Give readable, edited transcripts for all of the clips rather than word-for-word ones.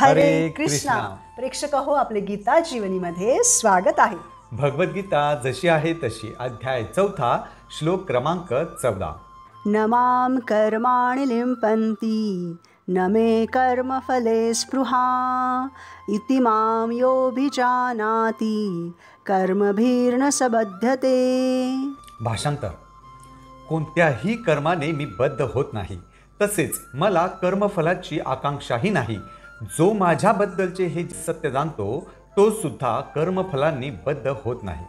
हरे कृष्णा. प्रेक्षक हो, आपले गीता जीवनीमध्ये स्वागत आहे. भगवद्गीता जशी आहे तशी, अध्याय 4, श्लोक क्रमांक 14. न मां कर्माणि लिम्पन्ति न मे कर्मफले स्पृहा इति मां योऽभिजानाति कर्मभिर्न स बध्यते. भाषांतर. कोणत्याही कर्माने मी बद्ध होत नाही, तसेच मला कर्मफलाची आकांक्षाही नाही. जो माझ्याबद्दलचे हे सत्य जाणतो तो सुद्धा कर्मफलांनी बद्ध होत नाही.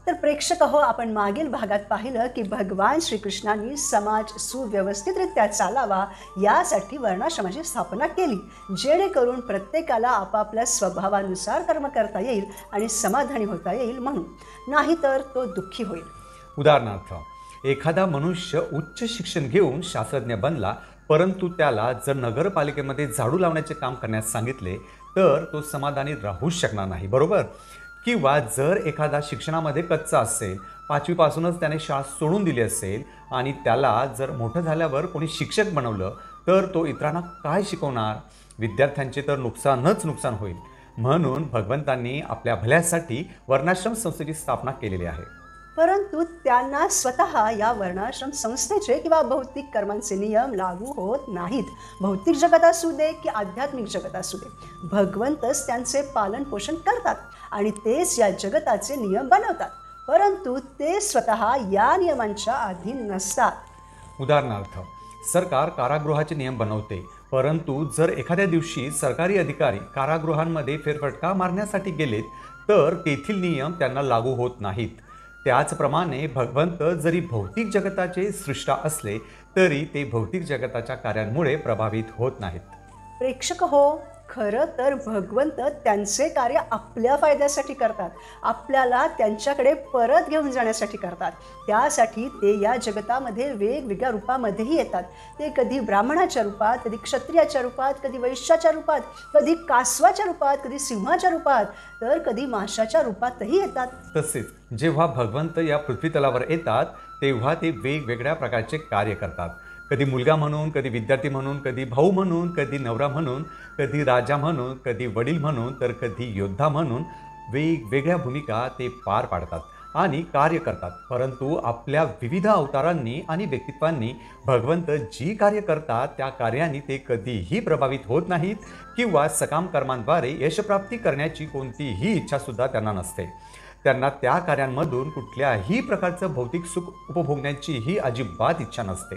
तर प्रेक्षक हो, आपण मागील भागात पाहिलं की भगवान श्रीकृष्णांनी समाज सुव्यवस्थितरित्या चालावा यासाठी वर्णाश्रमाची स्थापना केली, जेणेकरून प्रत्येकाला आपापल्या स्वभावानुसार कर्म करता येईल आणि समाधानी होता येईल, म्हणून नाहीतर तो दुःखी होईल. उदाहरणार्थ, एखादा मनुष्य उच्च शिक्षण घेऊन शास्त्रज्ञ बनला, परंतु त्याला जर नगरपालिकेमध्ये झाडू लावण्याचे काम करण्यास सांगितले तर तो समाधानी राहूच शकणार नाही, बरोबर? किंवा जर एखादा शिक्षणामध्ये कच्चा असेल, 5वी पासूनच त्याने शाळा सोडून दिली असेल आणि त्याला जर मोठं झाल्यावर कोणी शिक्षक बनवलं तर तो इतरांना काय शिकवणार? विद्यार्थ्यांचे तर नुकसान होईल. म्हणून भगवंतांनी आपल्या भल्यासाठी वर्णाश्रम संस्थेची स्थापना केलेली आहे. परंतु त्यांना स्वतः या वर्णाश्रम संस्थेचे किंवा भौतिक कर्मांचे नियम लागू होत नाहीत. भौतिक जगत असू दे की आध्यात्मिक जगत असू दे, भगवंतच त्यांचे पालन पोषण करतात आणि तेच या जगताचे नियम बनवतात, परंतु ते स्वतः या नियमांच्या अधीन नसतात. उदाहरणार्थ, सरकार कारागृहाचे नियम बनवते, परंतु जर एखाद्या दिवशी सरकारी अधिकारी कारागृहांमध्ये फेरफटका मारण्यासाठी गेलेत तर तेथील नियम त्यांना लागू होत नाहीत. त्याचप्रमाणे भगवंत जरी भौतिक जगताचे सृष्टा असले तरी ते भौतिक जगताच्या कार्यांमुळे प्रभावित होत नाहीत. प्रेक्षक हो, खरं तर भगवंत त्यांचे कार्य आपल्या फायद्यासाठी करतात, आपल्याला त्यांच्याकडे परत घेऊन जाण्यासाठी करतात. त्यासाठी ते या जगतामध्ये वेगवेगळ्या रूपामध्येही येतात. ते कधी ब्राह्मणाच्या रूपात, कधी क्षत्रियाच्या रूपात, कधी वैश्याच्या रूपात, कधी कासवाच्या रूपात, कधी सिंहाच्या रूपात, तर कधी माशाच्या रूपातही येतात. तसेच जेव्हा भगवंत या पृथ्वीतलावर येतात तेव्हा ते वेगवेगळ्या प्रकारचे कार्य करतात. कधी मुलगा म्हणून, कधी विद्यार्थी म्हणून, कधी भाऊ म्हणून, कधी नवरा म्हणून, कधी राजा म्हणून, कधी वडील म्हणून, तर कधी योद्धा म्हणून वेगवेगळ्या भूमिका ते पार पाडतात आणि कार्य करतात. परंतु आपल्या विविध अवतारांनी आणि व्यक्तित्वांनी भगवंत जी कार्य करतात त्या कार्यांनी ते कधीही प्रभावित होत नाहीत किंवा सकाम कर्मांद्वारे यशप्राप्ती करण्याची कोणतीही इच्छासुद्धा त्यांना नसते. त्यांना त्या कार्यांमधून कुठल्याही प्रकारचं भौतिक सुख उपभोगण्याचीही अजिबात इच्छा नसते.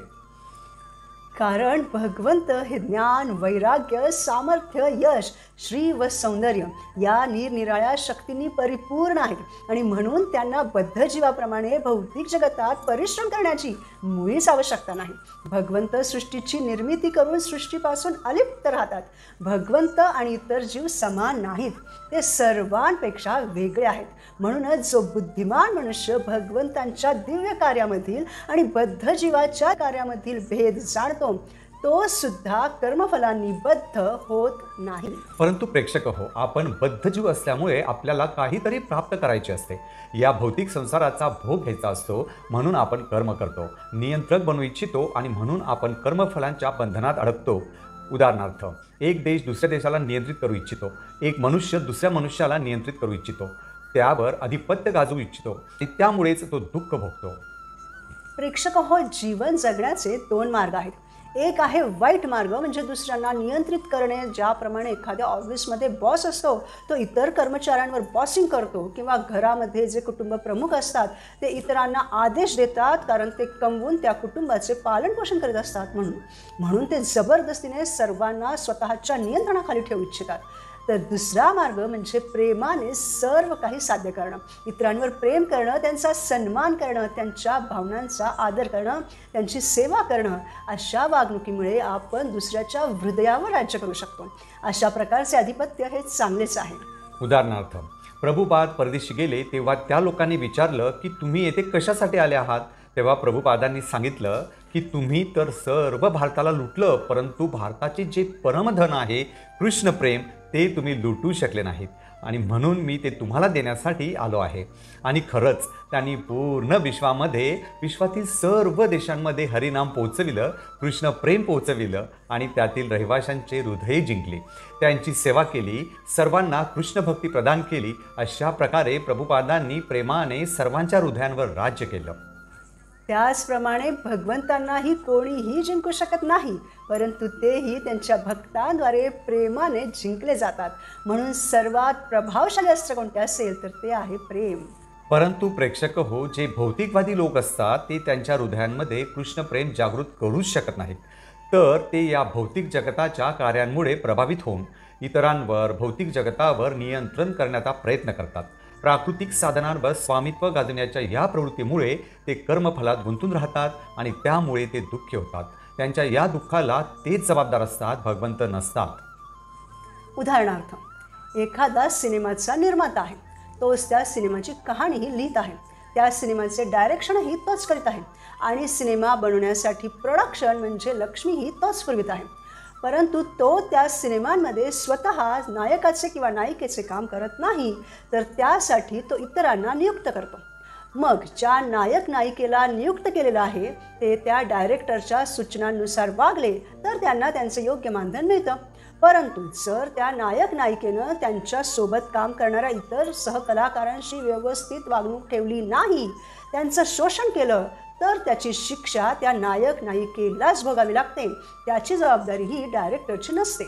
कारण भगवंत हे ज्ञान, वैराग्य, सामर्थ्य, यश, श्री व सौंदर्य या निरनिराळ्या शक्तींनी परिपूर्ण आहेत आणि म्हणून त्यांना बद्ध जीवाप्रमाणे भौतिक जगतात परिश्रम करण्याची मुळीच आवश्यकता नाही. भगवंत सृष्टीची निर्मिती करून सृष्टीपासून अलिप्त राहतात. भगवंत आणि इतर जीव समान नाहीत, ते सर्वांपेक्षा वेगळे आहेत. म्हणूनच जो बुद्धिमान मनुष्य भगवंतांच्या दिव्य कार्यामधील आणि बद्ध जीवाच्या कार्यामधील भेद जाणतो तो सुद्धा कर्मफलांनी बद्ध होत नाही. परंतु प्रेक्षक हो, आपण बद्ध जीव असल्यामुळे आपल्याला काहीतरी प्राप्त करायचे असते. या भौतिक संसाराचा भोग घ्यायचा असतो, म्हणून आपण कर्म करतो, नियंत्रक बनू इच्छितो आणि म्हणून आपण कर्मफलांच्या बंधनात अडकतो. उदाहरणार्थ, एक देश दुसऱ्या देशाला नियंत्रित करू इच्छितो, एक मनुष्य दुसऱ्या मनुष्याला नियंत्रित करू इच्छितो, त्यावर अधिपत्य गाजवू इच्छितो आणि त्यामुळेच तो दुःख भोगतो. प्रेक्षक हो, जीवन जगण्याचे 2 मार्ग आहेत. एक आहे वाईट मार्ग, म्हणजे दुसऱ्यांना नियंत्रित करणे. ज्याप्रमाणे एखाद्या ऑफिसमध्ये बॉस असतो तो इतर कर्मचाऱ्यांवर बॉसिंग करतो, किंवा घरामध्ये जे कुटुंब प्रमुख असतात ते इतरांना आदेश देतात, कारण ते कमवून त्या कुटुंबाचे पालनपोषण करीत असतात. म्हणून ते जबरदस्तीने सर्वांना स्वतःच्या नियंत्रणाखाली ठेवू इच्छितात. तर दुसरा मार्ग म्हणजे प्रेमाने सर्व काही साध्य करणं, इतरांवर प्रेम करणं, त्यांचा सन्मान करणं, त्यांच्या भावनांचा आदर करणं, त्यांची सेवा करणं. अशा वागणुकीमुळे आपण दुसऱ्याच्या हृदयावर राज्य करू शकतो. अशा प्रकारचे आधिपत्य हे चांगलेच आहे. उदाहरणार्थ, प्रभुपाद परदेशी गेले तेव्हा त्या लोकांनी विचारलं की तुम्ही येथे कशासाठी आले आहात? तेव्हा प्रभुपादांनी सांगितलं की तुम्ही तर सर्व भारताला लुटलं, परंतु भारताचे जे परमधन आहे कृष्ण प्रेम ते तुम्ही लुटू शकले नाहीत. आणि म्हणून मी ते तुम्हाला देण्यासाठी आलो आहे. आणि खरंच त्यांनी पूर्ण विश्वातील सर्व देशांमध्ये हरिनाम पोहोचविलं, कृष्ण प्रेम पोहोचविलं आणि त्यातील रहिवाशांचे हृदय जिंकले, त्यांची सेवा केली, सर्वांना कृष्णभक्ती प्रदान केली. अशा प्रकारे प्रभुपादांनी प्रेमाने सर्वांच्या हृदयांवर राज्य केलं. त्याचप्रमाणे भगवंतांनाही कोणीही जिंकू शकत नाही, परंतु तेही त्यांच्या भक्तांद्वारे प्रेमाने जिंकले जातात. म्हणून सर्वात प्रभावशाली अस्त्र कोणते असेल तर ते आहे प्रेम. परंतु प्रेक्षक हो, जे भौतिकवादी लोक असतात ते त्यांच्या हृदयांमध्ये कृष्ण प्रेम जागृत करूच शकत नाहीत. तर ते या भौतिक जगताच्या कार्यांमुळे प्रभावित होऊन इतरांवर, भौतिक जगतावर नियंत्रण करण्याचा प्रयत्न करतात. प्राकृतिक साधनांवर स्वामित्व गाजवण्याच्या या प्रवृत्तीमुळे ते कर्मफलात गुंतून राहतात आणि त्यामुळे ते दुःखी होतात. त्यांच्या या दुःखाला तेच जबाबदार असतात, भगवंत नसतात. उदाहरणार्थ, एखादा सिनेमाचा निर्माता आहे, तोच त्या सिनेमाची कहाणीही लिहित आहे, त्या सिनेमाचे डायरेक्शनही तोच करीत आहे आणि सिनेमा बनवण्यासाठी प्रोडक्शन म्हणजे लक्ष्मीही तोच पुरवित आहे. परंतु तो त्या सिनेमांमध्ये स्वतः नायकाचे किंवा नायिकेचे काम करत नाही, तर त्यासाठी तो इतरांना नियुक्त करतो. मग ज्या नायक नायिकेला नियुक्त केलेलं आहे ते त्या डायरेक्टरच्या सूचनांनुसार वागले तर त्यांना त्यांचं योग्य मानधन मिळतं. परंतु जर त्या नायक नायिकेनं त्यांच्यासोबत काम करणाऱ्या इतर सहकलाकारांशी व्यवस्थित वागणूक ठेवली नाही, त्यांचं शोषण केलं, तर त्याची शिक्षा त्या नायक नायिकेलाच भोगावी लागते. त्याची जबाबदारी ही डायरेक्टरची नसते.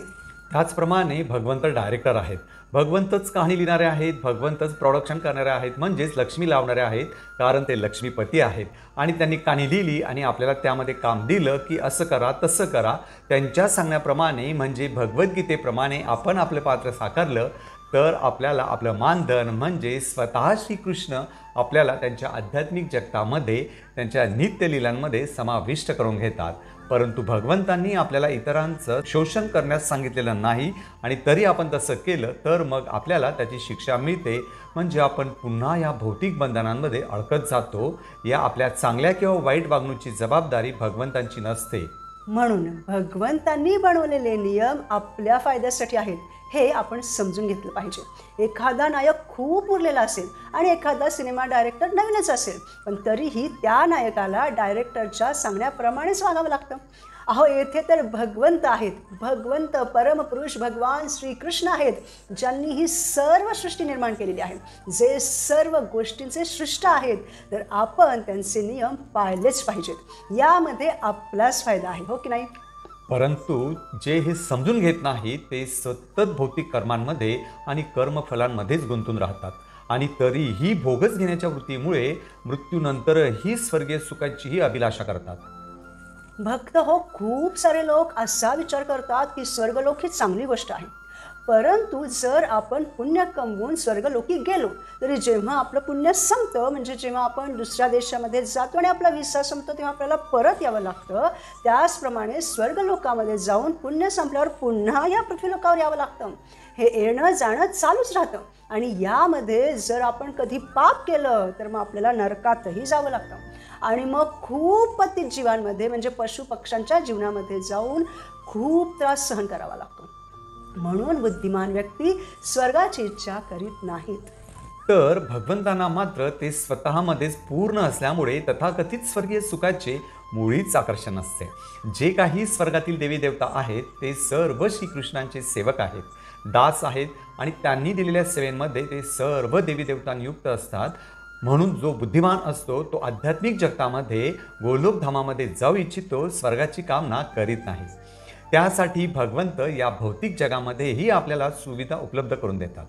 त्याचप्रमाणे भगवंत डायरेक्टर आहेत, भगवंतच कहाणी लिहिणारे आहेत, भगवंतच प्रोडक्शन करणारे आहेत, म्हणजेच लक्ष्मी लावणारे आहेत, कारण ते लक्ष्मीपती आहेत. आणि त्यांनी कहाणी लिहिली आणि आपल्याला त्यामध्ये काम दिलं की असं करा तसं करा. त्यांच्या सांगण्याप्रमाणे म्हणजे भगवद्गीतेप्रमाणे आपण आपलं पात्र साकारलं तर आपल्याला आपलं मानधन म्हणजे स्वतः श्रीकृष्ण आपल्याला त्यांच्या आध्यात्मिक जगतामध्ये, त्यांच्या नित्यलीलांमध्ये समाविष्ट करून घेतात. परंतु भगवंतांनी आपल्याला इतरांचं शोषण करण्यास सांगितलेलं नाही आणि तरी आपण तसं केलं तर मग आपल्याला त्याची शिक्षा मिळते. म्हणजे आपण पुन्हा या भौतिक बंधनांमध्ये अडकत जातो. या आपल्या चांगल्या किंवा वाईट वागणुकीची जबाबदारी भगवंतांची नसते. म्हणून भगवंतांनी बनवलेले नियम आपल्या फायद्यासाठी आहेत हे आपण समजून घेतलं पाहिजे. एखादा नायक खूप उरलेला असेल आणि एखादा सिनेमा डायरेक्टर नवीनच असेल, पण तरीही त्या नायकाला डायरेक्टरच्या सांगण्याप्रमाणेच वागावं लागतं. अहो, येथे तर भगवंत आहेत, भगवंत परमपुरुष भगवान श्रीकृष्ण आहेत, ज्यांनी ही सर्व सृष्टी निर्माण केलेली आहे, जे सर्व गोष्टींचे सृष्टा आहेत. तर आपण त्यांचे नियम पाळलेच पाहिजेत. यामध्ये आपलाच फायदा आहे, हो की नाही? परंतु जे हे समजून घेत नाही ते सतत भौतिक कर्मांमध्ये आणि कर्मफलांमध्येच गुंतून राहतात आणि तरीही भोगच घेण्याच्या वृत्तीमुळे मृत्यूनंतरही स्वर्गीय सुखाचीही अभिलाषा करतात. भक्त हो, खूप सारे लोक असा विचार करतात की स्वर्गलोक ही चांगली गोष्ट आहे. परंतु जर आपण पुण्य कमवून स्वर्गलोकी गेलो तरी जेव्हा आपलं पुण्य संपतं, म्हणजे जेव्हा आपण दुसऱ्या देशामध्ये जातो आणि आपला विसा संपतो तेव्हा आपल्याला परत यावं लागतं. त्याचप्रमाणे स्वर्गलोकामध्ये जाऊन पुण्य संपल्यावर पुन्हा या पृथ्वीलोकावर यावं लागतं. हे येणं जाणं चालूच राहतं आणि यामध्ये जर आपण कधी पाप केलं तर मग आपल्याला नरकातही जावं लागतं आणि मग खूप पतित जीवांमध्ये म्हणजे पशुपक्ष्यांच्या जीवनामध्ये जाऊन खूप त्रास सहन करावा लागतो. म्हणून बुद्धिमान व्यक्ती स्वर्गाची इच्छा करीत नाहीत. तर भगवंतांना मात्र ते स्वतःमध्येच पूर्ण असल्यामुळे तथाकथित स्वर्गीय सुखाचे मुळीच आकर्षण नसते. जे काही स्वर्गातील देवी देवता आहेत ते सर्व श्रीकृष्णांचे सेवक आहेत, दास आहेत आणि त्यांनी दिलेल्या सेवेमध्ये ते सर्व देवी देवता नियुक्त असतात. म्हणून जो बुद्धिमान असतो तो आध्यात्मिक जगतामध्ये गोलोकधामामध्ये जाऊ इच्छितो, स्वर्गाची कामना करीत नाही. त्यासाठी भगवंत या भौतिक जगामध्येही आपल्याला सुविधा उपलब्ध करून देतात.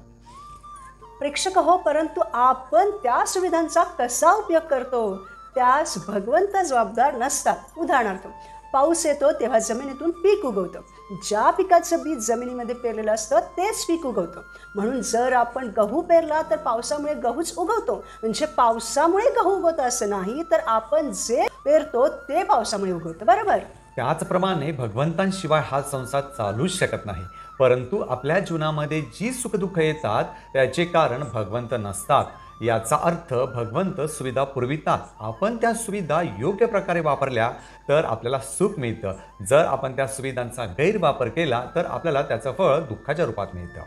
प्रेक्षक हो, परंतु आपण त्या सुविधांचा कसा उपयोग करतो त्यास भगवंत जबाबदार नसतात. उदाहरणार्थ, पाऊस येतो तेव्हा जमिनीतून पीक उगवतं. ज्या पिकाचं बीज जमिनीमध्ये पेरलेलं असतं तेच पीक उगवतं. म्हणून जर आपण गहू पेरला तर पावसामुळे गहूच उगवतो, म्हणजे पावसामुळे गहू उगवतं असं नाही, तर आपण जे पेरतो ते पावसामुळे उगवतं. बरोबर? त्याचप्रमाणे भगवंतांशिवाय हा संसार चालूच शकत नाही. परंतु आपल्या जीवनामध्ये जी सुखदुःख येतात त्याचे कारण भगवंत नसतात. याचा अर्थ भगवंत सुविधा पुरवितात. आपण त्या सुविधा योग्य प्रकारे वापरल्या तर आपल्याला सुख मिळतं. जर आपण त्या सुविधांचा गैरवापर केला तर आपल्याला त्याचं फळ दुःखाच्या रूपात मिळतं.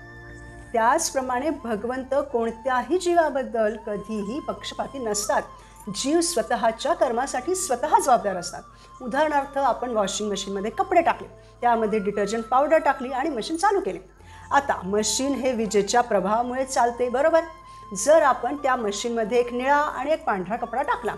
त्याचप्रमाणे भगवंत कोणत्याही जीवाबद्दल कधीही पक्षपाती नसतात. जीव स्वतःच्या कर्मासाठी स्वतः जबाबदार असतात. उदाहरणार्थ, आपण वॉशिंग मशीनमध्ये कपडे टाकले, त्यामध्ये डिटर्जंट पावडर टाकली आणि मशीन चालू केले. आता मशीन हे विजेच्या प्रभावामुळे चालते, बरोबर. जर आपण त्या मशीनमध्ये एक निळा आणि एक पांढरा कपडा टाकला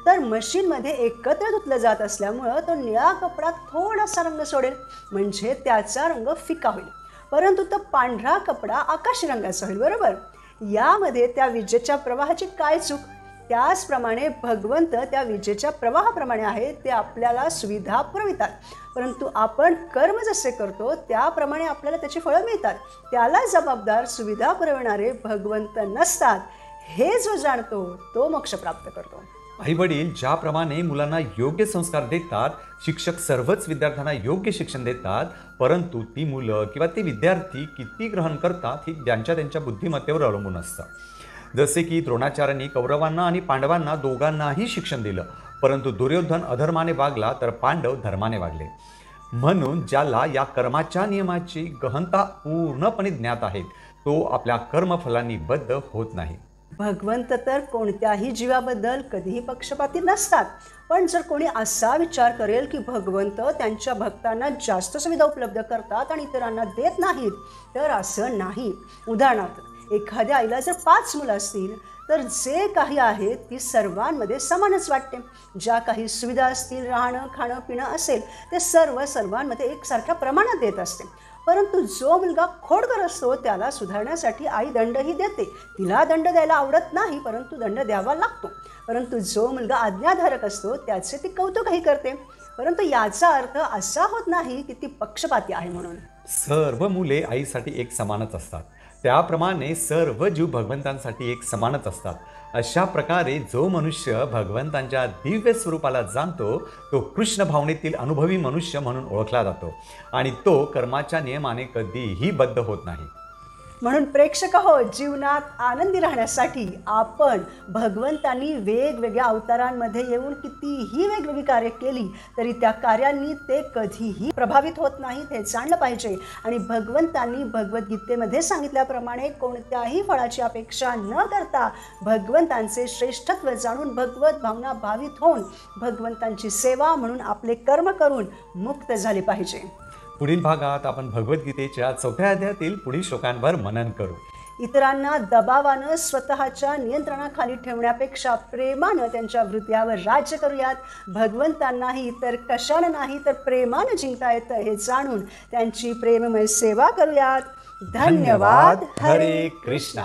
तर मशीनमध्ये एकत्र धुतलं जात असल्यामुळं तो निळा कपडा थोडासा रंग सोडेल, म्हणजे त्याचा रंग फिका होईल. परंतु तो पांढरा कपडा आकाशी रंगाचा होईल, बरोबर. यामध्ये त्या विजेच्या प्रवाहाची काय चूक? त्याचप्रमाणे भगवंत त्या विजेच्या प्रवाहाप्रमाणे आहे, ते आपल्याला सुविधा पुरवितात. परंतु आपण कर्म जसे करतो त्याप्रमाणे आपल्याला त्याची फळं मिळतात. त्याला जबाबदार सुविधा पुरविणारे भगवंत नसतात. हे जो जाणतो तो मोक्ष प्राप्त करतो. आईवडील ज्याप्रमाणे मुलांना योग्य संस्कार देतात, शिक्षक सर्वच विद्यार्थ्यांना योग्य शिक्षण देतात, परंतु ती मुलं किंवा ते विद्यार्थी किती ग्रहण करतात हे त्यांच्या बुद्धिमत्तेवर अवलंबून असतं. जसे की द्रोणाचार्यांनी कौरवांना आणि पांडवांना दोघांनाही शिक्षण दिलं, परंतु दुर्योधन अधर्माने वागला तर पांडव धर्माने वागले. म्हणून ज्याला या कर्माच्या नियमाची गहनता पूर्णपणे ज्ञात आहे तो आपल्या कर्मफलांनी बद्ध होत नाही. भगवंत तर कोणत्याही जीवाबद्दल कधीही पक्षपाती नसतात. पण जर कोणी असा विचार करेल की भगवंत त्यांच्या भक्तांना जास्त सुविधा उपलब्ध करतात आणि इतरांना देत नाहीत, तर असं नाही. उदाहरणार्थ, एखाद्या आईला जर 5 मुलं असतील तर जे काही आहे ती सर्वांमध्ये समानच वाटते. ज्या काही सुविधा असतील, राहणं खाणं पिणं असेल, ते सर्वांमध्ये एकसारख्या प्रमाणात देत असते. परंतु जो मुलगा खोडकर असतो त्याला सुधारण्यासाठी आई दंडही देते. तिला दंड द्यायला आवडत नाही, परंतु दंड द्यावा लागतो. परंतु जो मुलगा आज्ञाधारक असतो त्याचे ती कौतुकही करते. परंतु याचा अर्थ असा होत नाही की ती पक्षपाती आहे म्हणून. सर्व मुले आईसाठी एक समानच असतात, त्याप्रमाणे सर्व जीव भगवंतांसाठी एक समानच असतात. अशा प्रकारे जो मनुष्य भगवंतांच्या दिव्य स्वरूपाला जाणतो तो कृष्ण भावनेतील अनुभवी मनुष्य म्हणून ओळखला जातो आणि तो कर्माच्या नियमाने कधीही बद्ध होत नाही. म्हणून प्रेक्षक हो, जीवनात आनंदी राहण्यासाठी आपण भगवंतांनी वेगवेगळ्या अवतारांमध्ये येऊन कितीही वेगवेगळी कार्य केली तरी त्या कार्यांनी ते कधीही प्रभावित होत नाहीत हे जाणलं पाहिजे. आणि भगवंतांनी भगवद्गीतेमध्ये सांगितल्याप्रमाणे कोणत्याही फळाची अपेक्षा न करता भगवंतांचे श्रेष्ठत्व जाणून भगवत भावना भावित होऊन भगवंतांची सेवा म्हणून आपले कर्म करून मुक्त झाले पाहिजे. पुढील भागात आपण भगवद्गीतेच्या 4थ्या अध्यायातील पुढील श्लोकांवर मनन करू. इतरांना दबावानं स्वतःच्या नियंत्रणाखाली ठेवण्यापेक्षा प्रेमानं त्यांच्या हृदयावर राज्य करूयात. भगवंतांनाही इतर कशानं नाही तर प्रेमानं जिंकता येतं हे जाणून त्यांची प्रेममय सेवा करूयात. धन्यवाद. हरे कृष्णा.